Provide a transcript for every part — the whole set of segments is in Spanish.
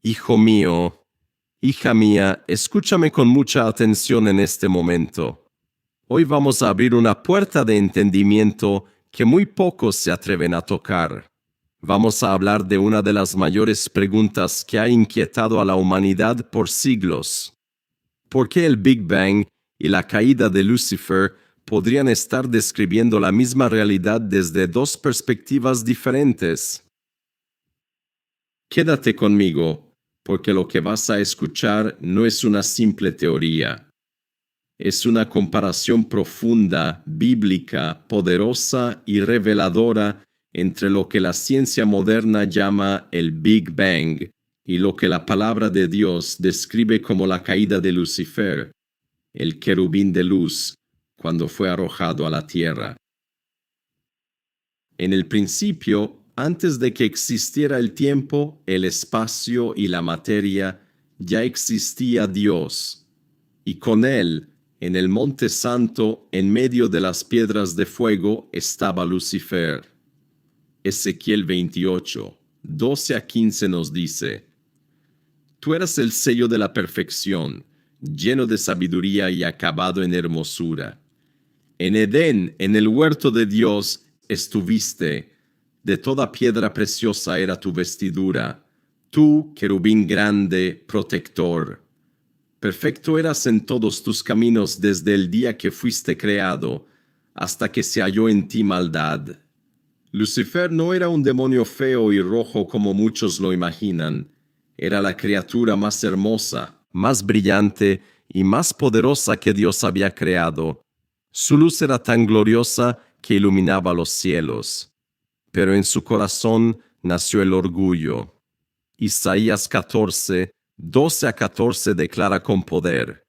Hijo mío, hija mía, escúchame con mucha atención en este momento. Hoy vamos a abrir una puerta de entendimiento que muy pocos se atreven a tocar. Vamos a hablar de una de las mayores preguntas que ha inquietado a la humanidad por siglos. ¿Por qué el Big Bang y la caída de Lucifer podrían estar describiendo la misma realidad desde dos perspectivas diferentes? Quédate conmigo, porque lo que vas a escuchar no es una simple teoría. Es una comparación profunda, bíblica, poderosa y reveladora entre lo que la ciencia moderna llama el Big Bang y lo que la palabra de Dios describe como la caída de Lucifer, el querubín de luz, cuando fue arrojado a la tierra. En el principio, antes de que existiera el tiempo, el espacio y la materia, ya existía Dios, y con él, en el Monte Santo, en medio de las piedras de fuego, estaba Lucifer. Ezequiel 28, 12 a 15 nos dice: Tú eras el sello de la perfección, lleno de sabiduría y acabado en hermosura. En Edén, en el huerto de Dios, estuviste. De toda piedra preciosa era tu vestidura. Tú, querubín grande, protector. Perfecto eras en todos tus caminos desde el día que fuiste creado, hasta que se halló en ti maldad. Lucifer no era un demonio feo y rojo como muchos lo imaginan. Era la criatura más hermosa, más brillante y más poderosa que Dios había creado. Su luz era tan gloriosa que iluminaba los cielos. Pero en su corazón nació el orgullo. Isaías 14, 12 a 14 declara con poder: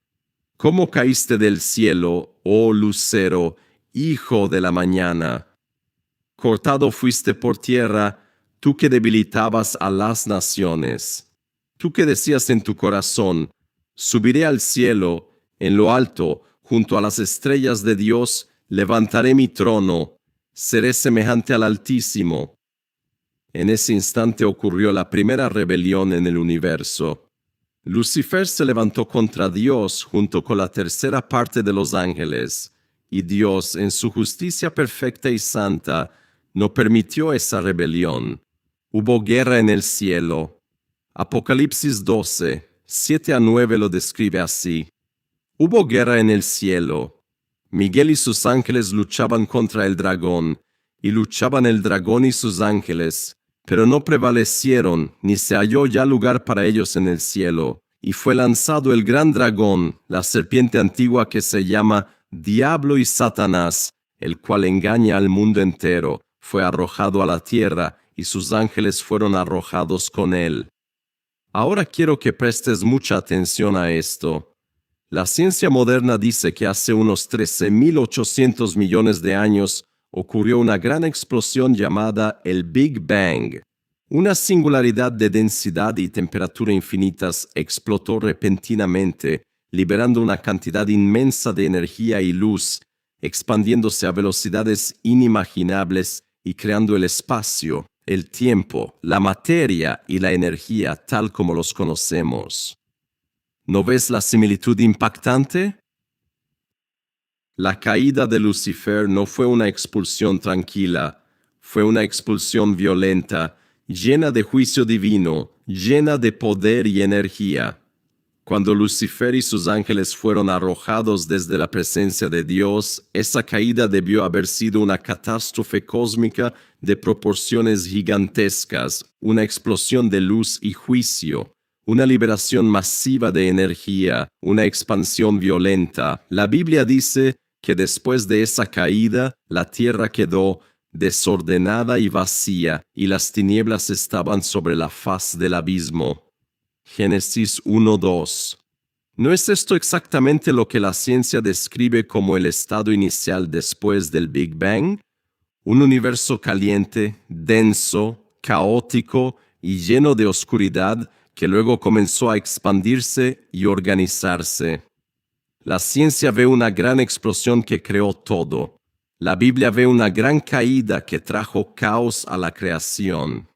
¿Cómo caíste del cielo, oh lucero, hijo de la mañana? Cortado fuiste por tierra, tú que debilitabas a las naciones. Tú que decías en tu corazón: subiré al cielo, en lo alto, junto a las estrellas de Dios, levantaré mi trono, seré semejante al Altísimo. En ese instante ocurrió la primera rebelión en el universo. Lucifer se levantó contra Dios junto con la tercera parte de los ángeles, y Dios, en su justicia perfecta y santa, no permitió esa rebelión. Hubo guerra en el cielo. Apocalipsis 12, 7 a 9 lo describe así: Hubo guerra en el cielo. Miguel y sus ángeles luchaban contra el dragón, y luchaban el dragón y sus ángeles, pero no prevalecieron, ni se halló ya lugar para ellos en el cielo. Y fue lanzado el gran dragón, la serpiente antigua que se llama Diablo y Satanás, el cual engaña al mundo entero. Fue arrojado a la tierra, y sus ángeles fueron arrojados con él. Ahora quiero que prestes mucha atención a esto. La ciencia moderna dice que hace unos 13.800 millones de años ocurrió una gran explosión llamada el Big Bang. Una singularidad de densidad y temperatura infinitas explotó repentinamente, liberando una cantidad inmensa de energía y luz, expandiéndose a velocidades inimaginables y creando el espacio, el tiempo, la materia y la energía tal como los conocemos. ¿No ves la similitud impactante? La caída de Lucifer no fue una expulsión tranquila, fue una expulsión violenta, llena de juicio divino, llena de poder y energía. Cuando Lucifer y sus ángeles fueron arrojados desde la presencia de Dios, esa caída debió haber sido una catástrofe cósmica de proporciones gigantescas, una explosión de luz y juicio, una liberación masiva de energía, una expansión violenta. La Biblia dice que después de esa caída, la tierra quedó desordenada y vacía, y las tinieblas estaban sobre la faz del abismo. Génesis 1:2. ¿No es esto exactamente lo que la ciencia describe como el estado inicial después del Big Bang? Un universo caliente, denso, caótico y lleno de oscuridad que luego comenzó a expandirse y organizarse. La ciencia ve una gran explosión que creó todo. La Biblia ve una gran caída que trajo caos a la creación.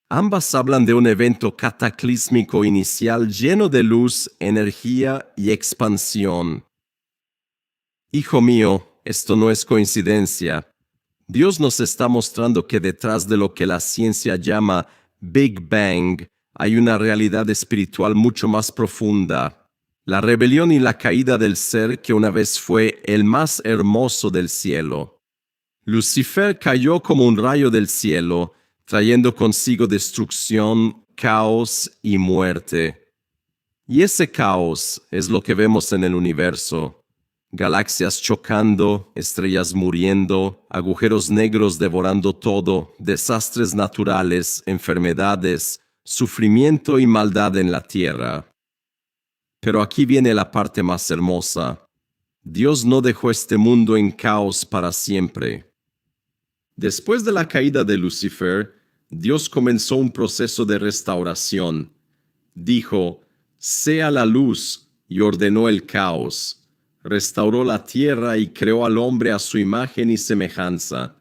Ambas hablan de un evento cataclísmico inicial lleno de luz, energía y expansión. Hijo mío, esto no es coincidencia. Dios nos está mostrando que detrás de lo que la ciencia llama Big Bang hay una realidad espiritual mucho más profunda. La rebelión y la caída del ser que una vez fue el más hermoso del cielo. Lucifer cayó como un rayo del cielo, trayendo consigo destrucción, caos y muerte. Y ese caos es lo que vemos en el universo. Galaxias chocando, estrellas muriendo, agujeros negros devorando todo, desastres naturales, enfermedades, sufrimiento y maldad en la tierra. Pero aquí viene la parte más hermosa. Dios no dejó este mundo en caos para siempre. Después de la caída de Lucifer, Dios comenzó un proceso de restauración. Dijo, sea la luz, y ordenó el caos. Restauró la tierra y creó al hombre a su imagen y semejanza.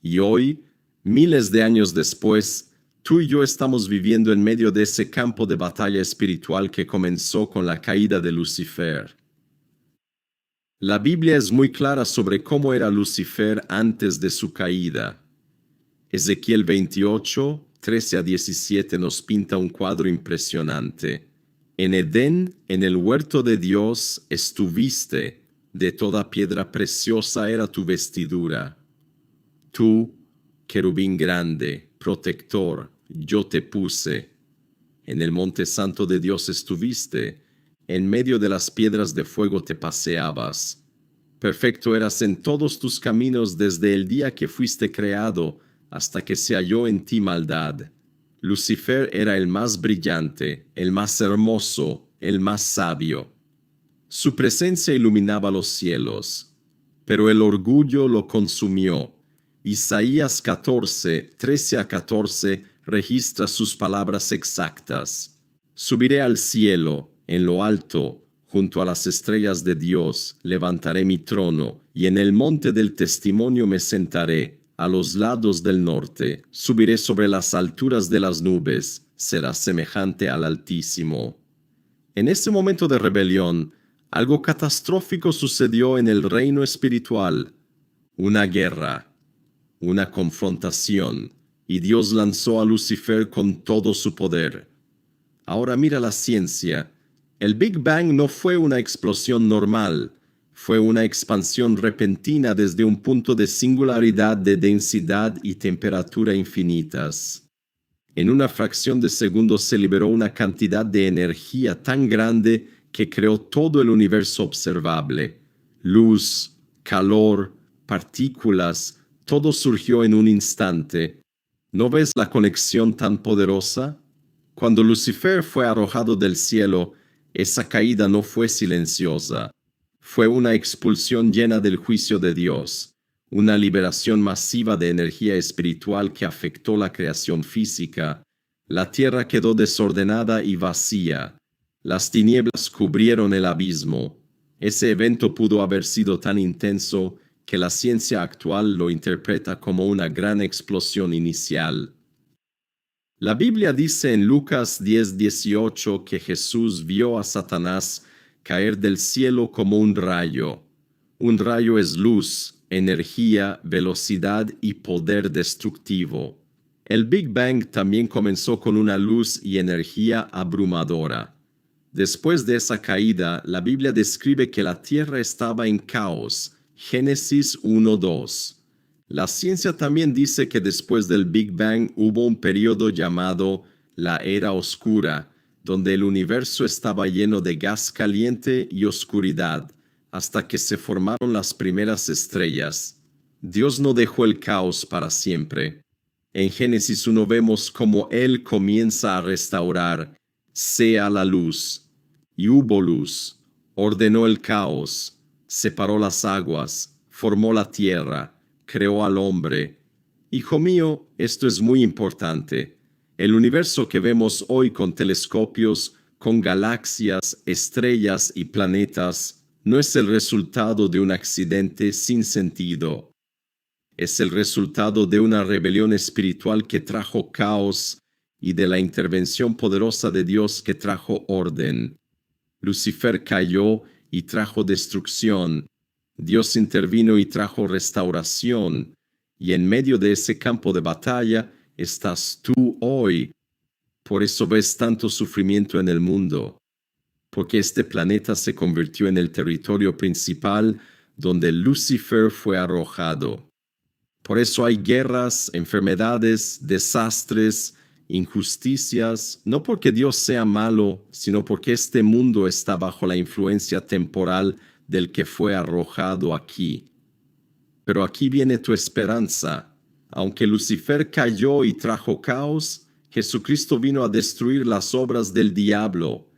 Y hoy, miles de años después, tú y yo estamos viviendo en medio de ese campo de batalla espiritual que comenzó con la caída de Lucifer. La Biblia es muy clara sobre cómo era Lucifer antes de su caída. Ezequiel 28, 13-17 nos pinta un cuadro impresionante. En Edén, en el huerto de Dios, estuviste, de toda piedra preciosa era tu vestidura. Tú, querubín grande, protector, yo te puse. En el monte santo de Dios estuviste, en medio de las piedras de fuego te paseabas. Perfecto eras en todos tus caminos desde el día que fuiste creado, hasta que se halló en ti maldad. Lucifer era el más brillante, el más hermoso, el más sabio. Su presencia iluminaba los cielos, pero el orgullo lo consumió. Isaías 14, 13-14 registra sus palabras exactas. Subiré al cielo, en lo alto, junto a las estrellas de Dios, levantaré mi trono, y en el monte del testimonio me sentaré, a los lados del norte. Subiré sobre las alturas de las nubes, será semejante al Altísimo. En ese momento de rebelión, algo catastrófico sucedió en el reino espiritual. Una guerra, una confrontación, y Dios lanzó a Lucifer con todo su poder. Ahora mira la ciencia. El Big Bang no fue una explosión normal, fue una expansión repentina desde un punto de singularidad de densidad y temperatura infinitas. En una fracción de segundo se liberó una cantidad de energía tan grande que creó todo el universo observable. Luz, calor, partículas, todo surgió en un instante. ¿No ves la conexión tan poderosa? Cuando Lucifer fue arrojado del cielo, esa caída no fue silenciosa. Fue una expulsión llena del juicio de Dios, una liberación masiva de energía espiritual que afectó la creación física. La tierra quedó desordenada y vacía. Las tinieblas cubrieron el abismo. Ese evento pudo haber sido tan intenso que la ciencia actual lo interpreta como una gran explosión inicial. La Biblia dice en Lucas 10:18 que Jesús vio a Satanás caer del cielo como un rayo. Un rayo es luz, energía, velocidad y poder destructivo. El Big Bang también comenzó con una luz y energía abrumadora. Después de esa caída, la Biblia describe que la tierra estaba en caos. Génesis 1:2. La ciencia también dice que después del Big Bang hubo un periodo llamado la Era Oscura, donde el universo estaba lleno de gas caliente y oscuridad, hasta que se formaron las primeras estrellas. Dios no dejó el caos para siempre. En Génesis 1 vemos cómo Él comienza a restaurar, sea la luz. Y hubo luz, ordenó el caos, separó las aguas, formó la tierra, creó al hombre. Hijo mío, esto es muy importante. El universo que vemos hoy con telescopios, con galaxias, estrellas y planetas, no es el resultado de un accidente sin sentido. Es el resultado de una rebelión espiritual que trajo caos y de la intervención poderosa de Dios que trajo orden. Lucifer cayó y trajo destrucción. Dios intervino y trajo restauración. Y en medio de ese campo de batalla estás tú hoy. Por eso ves tanto sufrimiento en el mundo, porque este planeta se convirtió en el territorio principal donde Lucifer fue arrojado. Por eso hay guerras, enfermedades, desastres, injusticias, no porque Dios sea malo, sino porque este mundo está bajo la influencia temporal del que fue arrojado aquí. Pero aquí viene tu esperanza. Aunque Lucifer cayó y trajo caos, Jesucristo vino a destruir las obras del diablo.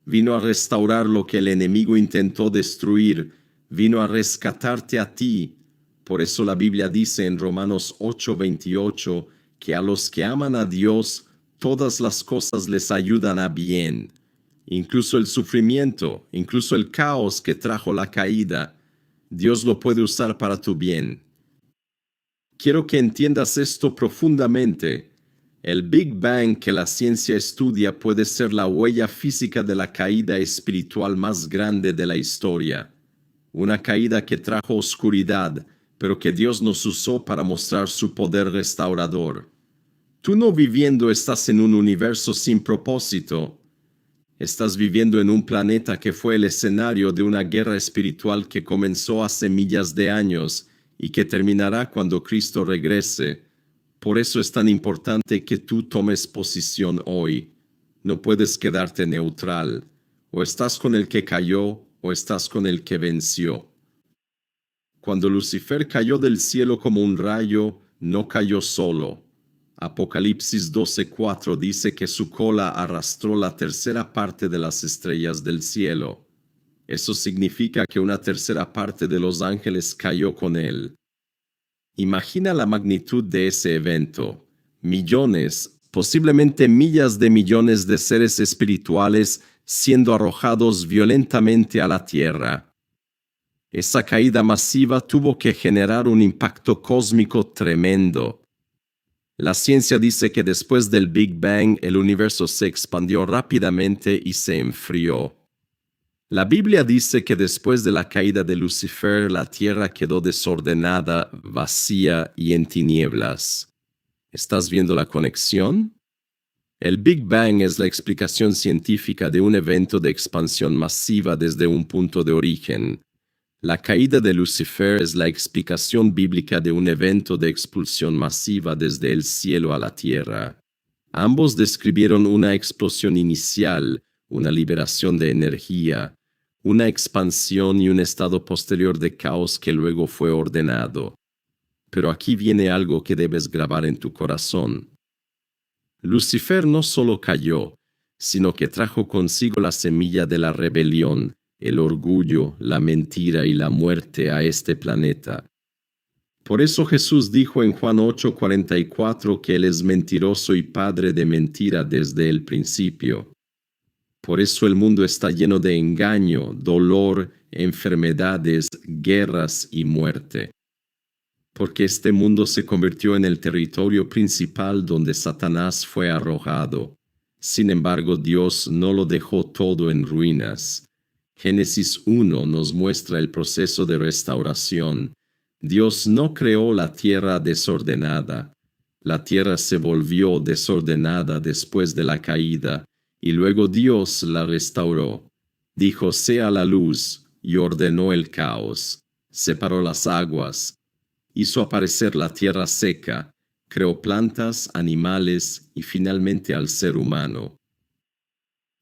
Vino a restaurar lo que el enemigo intentó destruir. Vino a rescatarte a ti. Por eso la Biblia dice en Romanos 8:28 que a los que aman a Dios, todas las cosas les ayudan a bien. Incluso el sufrimiento, incluso el caos que trajo la caída, Dios lo puede usar para tu bien. Quiero que entiendas esto profundamente. El Big Bang que la ciencia estudia puede ser la huella física de la caída espiritual más grande de la historia. Una caída que trajo oscuridad, pero que Dios nos usó para mostrar su poder restaurador. Tú no viviendo estás en un universo sin propósito. Estás viviendo en un planeta que fue el escenario de una guerra espiritual que comenzó hace miles de años y que terminará cuando Cristo regrese. Por eso es tan importante que tú tomes posición hoy. No puedes quedarte neutral. O estás con el que cayó o estás con el que venció. Cuando Lucifer cayó del cielo como un rayo, no cayó solo. Apocalipsis 12:4 dice que su cola arrastró la tercera parte de las estrellas del cielo. Eso significa que una tercera parte de los ángeles cayó con él. Imagina la magnitud de ese evento. Millones, posiblemente miles de millones de seres espirituales siendo arrojados violentamente a la tierra. Esa caída masiva tuvo que generar un impacto cósmico tremendo. La ciencia dice que después del Big Bang el universo se expandió rápidamente y se enfrió. La Biblia dice que después de la caída de Lucifer la tierra quedó desordenada, vacía y en tinieblas. ¿Estás viendo la conexión? El Big Bang es la explicación científica de un evento de expansión masiva desde un punto de origen. La caída de Lucifer es la explicación bíblica de un evento de expulsión masiva desde el cielo a la tierra. Ambos describieron una explosión inicial, una liberación de energía, una expansión y un estado posterior de caos que luego fue ordenado. Pero aquí viene algo que debes grabar en tu corazón. Lucifer no solo cayó, sino que trajo consigo la semilla de la rebelión, el orgullo, la mentira y la muerte a este planeta. Por eso Jesús dijo en Juan 8:44 que Él es mentiroso y padre de mentira desde el principio. Por eso el mundo está lleno de engaño, dolor, enfermedades, guerras y muerte. Porque este mundo se convirtió en el territorio principal donde Satanás fue arrojado. Sin embargo, Dios no lo dejó todo en ruinas. Génesis 1 nos muestra el proceso de restauración. Dios no creó la tierra desordenada. La tierra se volvió desordenada después de la caída, y luego Dios la restauró. Dijo, sea la luz, y ordenó el caos. Separó las aguas. Hizo aparecer la tierra seca. Creó plantas, animales y finalmente al ser humano.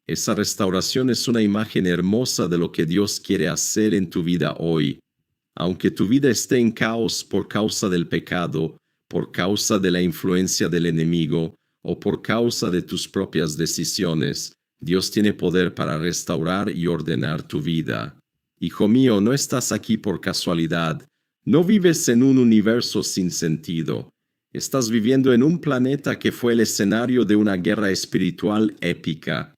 Esa restauración es una imagen hermosa de lo que Dios quiere hacer en tu vida hoy. Aunque tu vida esté en caos por causa del pecado, por causa de la influencia del enemigo o por causa de tus propias decisiones, Dios tiene poder para restaurar y ordenar tu vida. Hijo mío, no estás aquí por casualidad. No vives en un universo sin sentido. Estás viviendo en un planeta que fue el escenario de una guerra espiritual épica.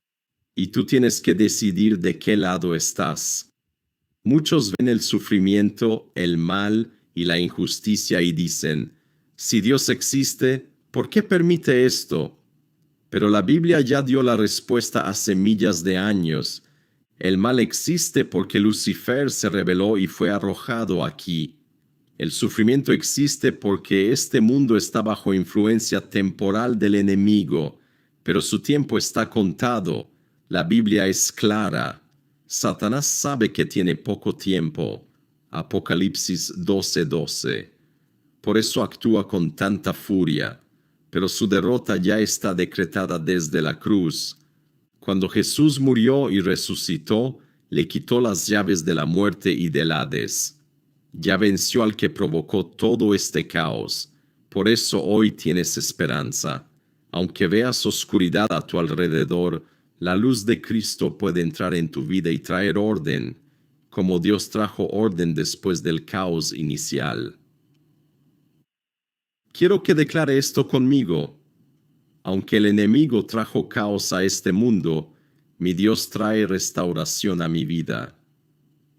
Y tú tienes que decidir de qué lado estás. Muchos ven el sufrimiento, el mal y la injusticia y dicen, si Dios existe, ¿por qué permite esto? Pero la Biblia ya dio la respuesta hace miles de años. El mal existe porque Lucifer se rebeló y fue arrojado aquí. El sufrimiento existe porque este mundo está bajo influencia temporal del enemigo, pero su tiempo está contado. La Biblia es clara. Satanás sabe que tiene poco tiempo. Apocalipsis 12:12. Por eso actúa con tanta furia, pero su derrota ya está decretada desde la cruz. Cuando Jesús murió y resucitó, le quitó las llaves de la muerte y del Hades. Ya venció al que provocó todo este caos. Por eso hoy tienes esperanza. Aunque veas oscuridad a tu alrededor, la luz de Cristo puede entrar en tu vida y traer orden, como Dios trajo orden después del caos inicial. Quiero que declare esto conmigo. Aunque el enemigo trajo caos a este mundo, mi Dios trae restauración a mi vida.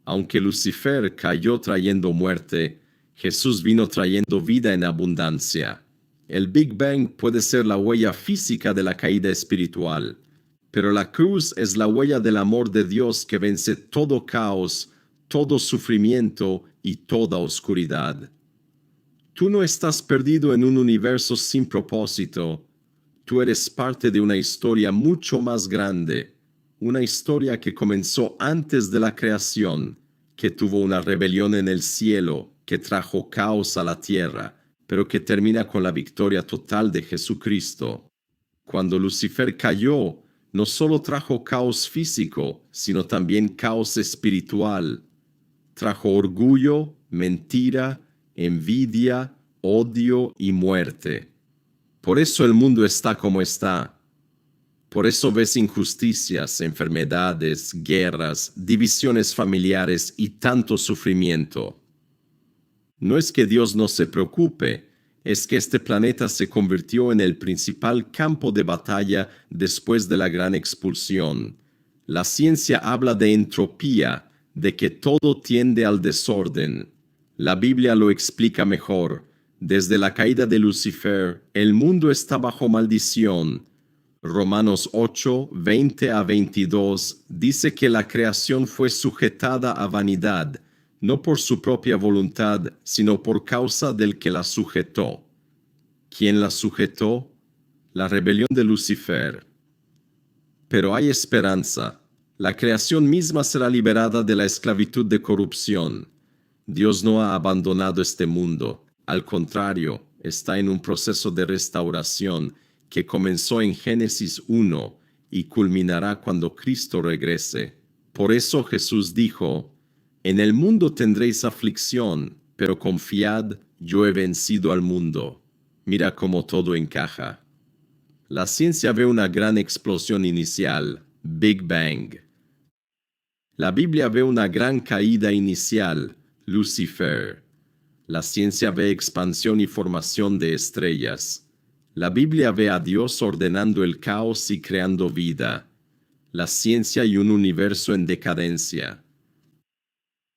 Aunque Lucifer cayó trayendo muerte, Jesús vino trayendo vida en abundancia. El Big Bang puede ser la huella física de la caída espiritual, pero la cruz es la huella del amor de Dios que vence todo caos, todo sufrimiento y toda oscuridad. Tú no estás perdido en un universo sin propósito. Tú eres parte de una historia mucho más grande, una historia que comenzó antes de la creación, que tuvo una rebelión en el cielo, que trajo caos a la tierra, pero que termina con la victoria total de Jesucristo. Cuando Lucifer cayó, no solo trajo caos físico, sino también caos espiritual. Trajo orgullo, mentira, envidia, odio y muerte. Por eso el mundo está como está. Por eso ves injusticias, enfermedades, guerras, divisiones familiares y tanto sufrimiento. No es que Dios no se preocupe, es que este planeta se convirtió en el principal campo de batalla después de la gran expulsión. La ciencia habla de entropía, de que todo tiende al desorden. La Biblia lo explica mejor. Desde la caída de Lucifer, el mundo está bajo maldición. Romanos 8, 20-22 dice que la creación fue sujetada a vanidad, no por su propia voluntad, sino por causa del que la sujetó. ¿Quién la sujetó? La rebelión de Lucifer. Pero hay esperanza. La creación misma será liberada de la esclavitud de corrupción. Dios no ha abandonado este mundo. Al contrario, está en un proceso de restauración que comenzó en Génesis 1 y culminará cuando Cristo regrese. Por eso Jesús dijo: en el mundo tendréis aflicción, pero confiad, yo he vencido al mundo. Mira cómo todo encaja. La ciencia ve una gran explosión inicial, Big Bang. La Biblia ve una gran caída inicial, Lucifer. La ciencia ve expansión y formación de estrellas. La Biblia ve a Dios ordenando el caos y creando vida. La ciencia y un universo en decadencia.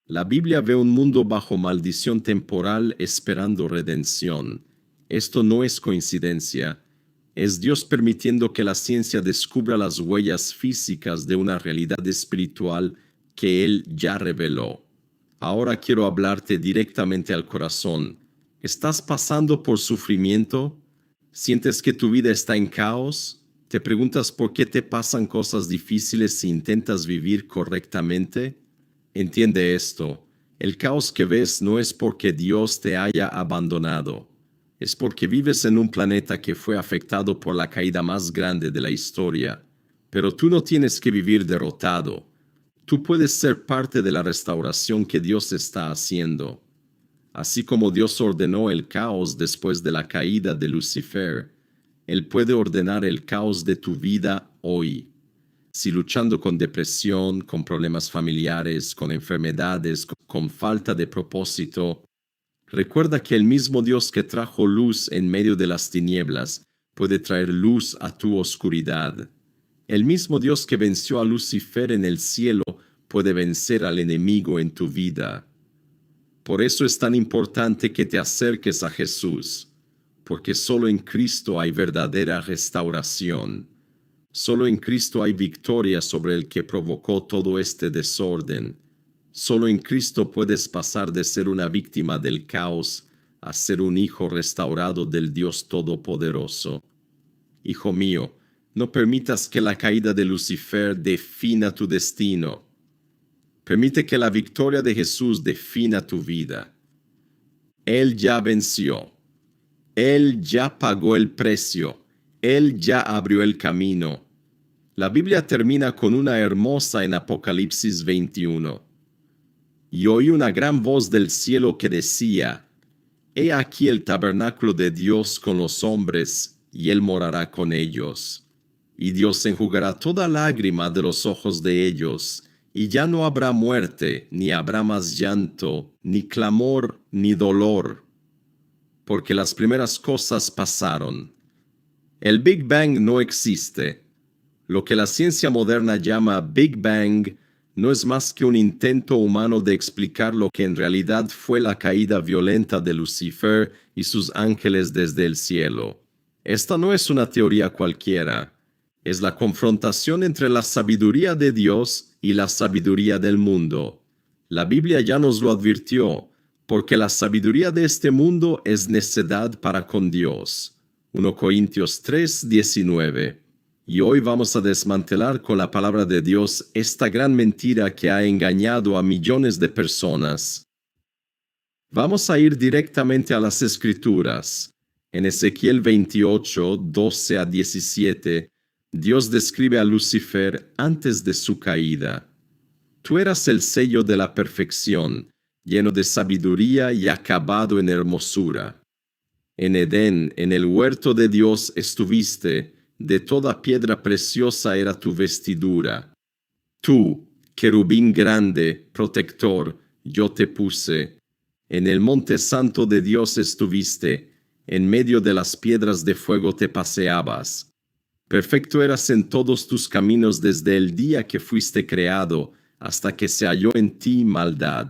La Biblia ve un mundo bajo maldición temporal esperando redención. Esto no es coincidencia. Es Dios permitiendo que la ciencia descubra las huellas físicas de una realidad espiritual que Él ya reveló. Ahora quiero hablarte directamente al corazón. ¿Estás pasando por sufrimiento? ¿Sientes que tu vida está en caos? ¿Te preguntas por qué te pasan cosas difíciles si intentas vivir correctamente? Entiende esto. El caos que ves no es porque Dios te haya abandonado. Es porque vives en un planeta que fue afectado por la caída más grande de la historia. Pero tú no tienes que vivir derrotado. Tú puedes ser parte de la restauración que Dios está haciendo. Así como Dios ordenó el caos después de la caída de Lucifer, Él puede ordenar el caos de tu vida hoy. Si luchando con depresión, con problemas familiares, con enfermedades, con falta de propósito, recuerda que el mismo Dios que trajo luz en medio de las tinieblas puede traer luz a tu oscuridad. El mismo Dios que venció a Lucifer en el cielo puede vencer al enemigo en tu vida. Por eso es tan importante que te acerques a Jesús, porque solo en Cristo hay verdadera restauración. Solo en Cristo hay victoria sobre el que provocó todo este desorden. Solo en Cristo puedes pasar de ser una víctima del caos a ser un hijo restaurado del Dios Todopoderoso. Hijo mío, no permitas que la caída de Lucifer defina tu destino. Permite que la victoria de Jesús defina tu vida. Él ya venció. Él ya pagó el precio. Él ya abrió el camino. La Biblia termina con una hermosa en Apocalipsis 21. Y oí una gran voz del cielo que decía: He aquí el tabernáculo de Dios con los hombres, y Él morará con ellos. Y Dios enjugará toda lágrima de los ojos de ellos, y ya no habrá muerte, ni habrá más llanto, ni clamor, ni dolor, porque las primeras cosas pasaron. El Big Bang no existe. Lo que la ciencia moderna llama Big Bang no es más que un intento humano de explicar lo que en realidad fue la caída violenta de Lucifer y sus ángeles desde el cielo. Esta no es una teoría cualquiera. Es la confrontación entre la sabiduría de Dios y la sabiduría del mundo. La Biblia ya nos lo advirtió, porque la sabiduría de este mundo es necedad para con Dios. 1 Corintios 3:19. Y hoy vamos a desmantelar con la palabra de Dios esta gran mentira que ha engañado a millones de personas. Vamos a ir directamente a las Escrituras. En Ezequiel 28, 12 a 17, Dios describe a Lucifer antes de su caída. Tú eras el sello de la perfección, lleno de sabiduría y acabado en hermosura. En Edén, en el huerto de Dios estuviste, de toda piedra preciosa era tu vestidura. Tú, querubín grande, protector, yo te puse. En el monte santo de Dios estuviste, en medio de las piedras de fuego te paseabas. Perfecto eras en todos tus caminos desde el día que fuiste creado, hasta que se halló en ti maldad.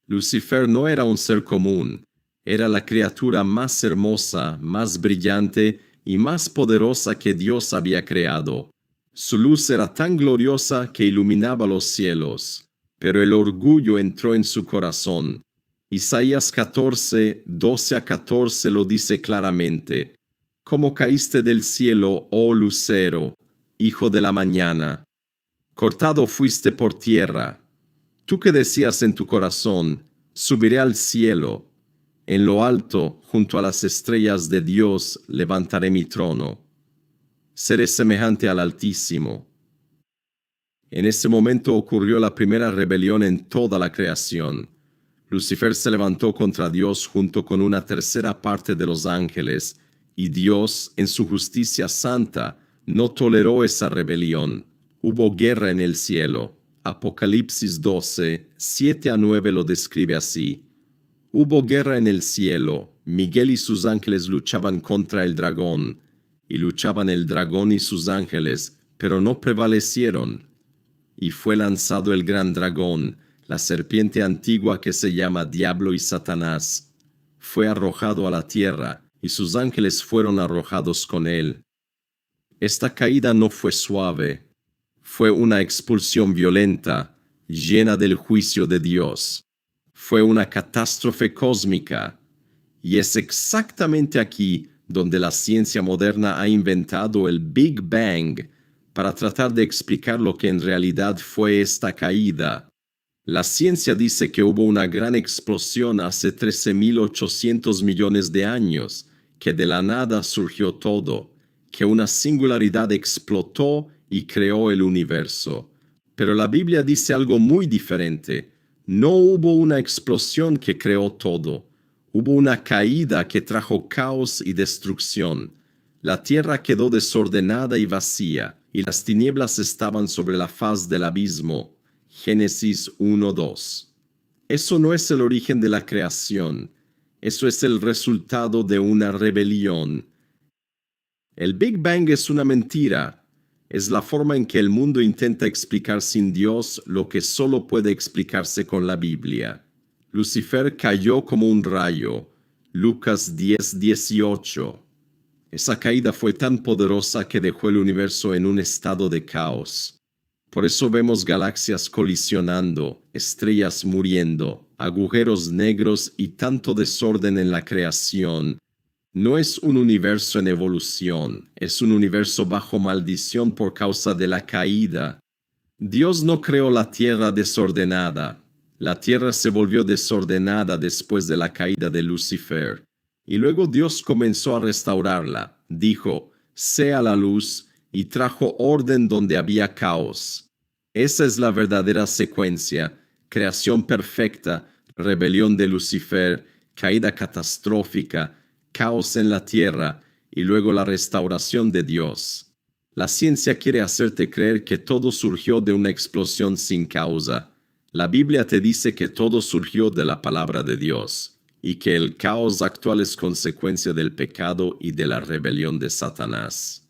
Lucifer no era un ser común, era la criatura más hermosa, más brillante y más poderosa que Dios había creado. Su luz era tan gloriosa que iluminaba los cielos, pero el orgullo entró en su corazón. Isaías 14, 12 a 14 lo dice claramente. ¿Cómo caíste del cielo, oh lucero, hijo de la mañana? Cortado fuiste por tierra. Tú que decías en tu corazón, subiré al cielo. En lo alto, junto a las estrellas de Dios, levantaré mi trono. Seré semejante al Altísimo. En ese momento ocurrió la primera rebelión en toda la creación. Lucifer se levantó contra Dios junto con una tercera parte de los ángeles, y Dios, en su justicia santa, no toleró esa rebelión. Hubo guerra en el cielo. Apocalipsis 12, 7 a 9 lo describe así. Hubo guerra en el cielo. Miguel y sus ángeles luchaban contra el dragón, y luchaban el dragón y sus ángeles, pero no prevalecieron. Y fue lanzado el gran dragón, la serpiente antigua que se llama Diablo y Satanás. Fue arrojado a la tierra, y sus ángeles fueron arrojados con él. Esta caída no fue suave. Fue una expulsión violenta, llena del juicio de Dios. Fue una catástrofe cósmica. Y es exactamente aquí donde la ciencia moderna ha inventado el Big Bang para tratar de explicar lo que en realidad fue esta caída. La ciencia dice que hubo una gran explosión hace 13.800 millones de años, que de la nada surgió todo, que una singularidad explotó y creó el universo. Pero la Biblia dice algo muy diferente. No hubo una explosión que creó todo. Hubo una caída que trajo caos y destrucción. La tierra quedó desordenada y vacía, y las tinieblas estaban sobre la faz del abismo. Génesis 1:2. Eso no es el origen de la creación. Eso es el resultado de una rebelión. El Big Bang es una mentira. Es la forma en que el mundo intenta explicar sin Dios lo que solo puede explicarse con la Biblia. Lucifer cayó como un rayo. Lucas 10:18. Esa caída fue tan poderosa que dejó el universo en un estado de caos. Por eso vemos galaxias colisionando, estrellas muriendo, agujeros negros y tanto desorden en la creación. No es un universo en evolución, es un universo bajo maldición por causa de la caída. Dios no creó la tierra desordenada. La tierra se volvió desordenada después de la caída de Lucifer. Y luego Dios comenzó a restaurarla. Dijo, sea la luz, y trajo orden donde había caos. Esa es la verdadera secuencia: creación perfecta, rebelión de Lucifer, caída catastrófica, caos en la tierra, y luego la restauración de Dios. La ciencia quiere hacerte creer que todo surgió de una explosión sin causa. La Biblia te dice que todo surgió de la palabra de Dios, y que el caos actual es consecuencia del pecado y de la rebelión de Satanás.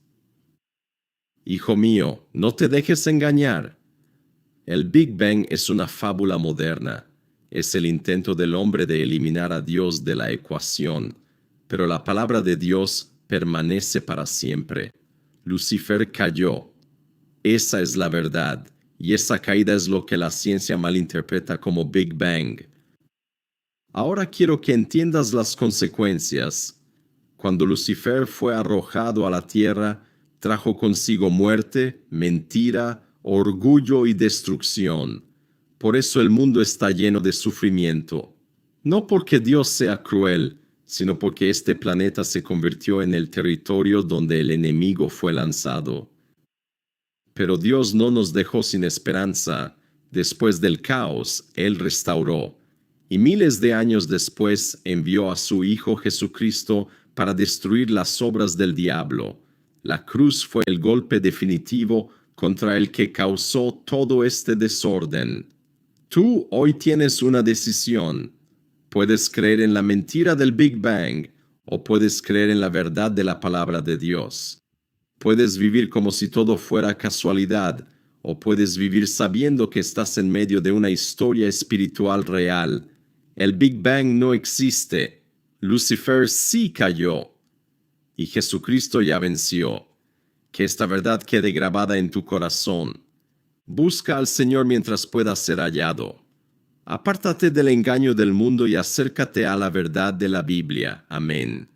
Hijo mío, no te dejes engañar. El Big Bang es una fábula moderna. Es el intento del hombre de eliminar a Dios de la ecuación, pero la palabra de Dios permanece para siempre. Lucifer cayó. Esa es la verdad, y esa caída es lo que la ciencia malinterpreta como Big Bang. Ahora quiero que entiendas las consecuencias. Cuando Lucifer fue arrojado a la tierra, trajo consigo muerte, mentira, orgullo y destrucción. Por eso el mundo está lleno de sufrimiento. No porque Dios sea cruel, sino porque este planeta se convirtió en el territorio donde el enemigo fue lanzado. Pero Dios no nos dejó sin esperanza. Después del caos, Él restauró. Y miles de años después envió a su Hijo Jesucristo para destruir las obras del diablo. La cruz fue el golpe definitivo contra el que causó todo este desorden. Tú hoy tienes una decisión. Puedes creer en la mentira del Big Bang o puedes creer en la verdad de la palabra de Dios. Puedes vivir como si todo fuera casualidad, o puedes vivir sabiendo que estás en medio de una historia espiritual real. El Big Bang no existe. Lucifer sí cayó. Y Jesucristo ya venció. Que esta verdad quede grabada en tu corazón. Busca al Señor mientras pueda ser hallado. Apártate del engaño del mundo y acércate a la verdad de la Biblia. Amén.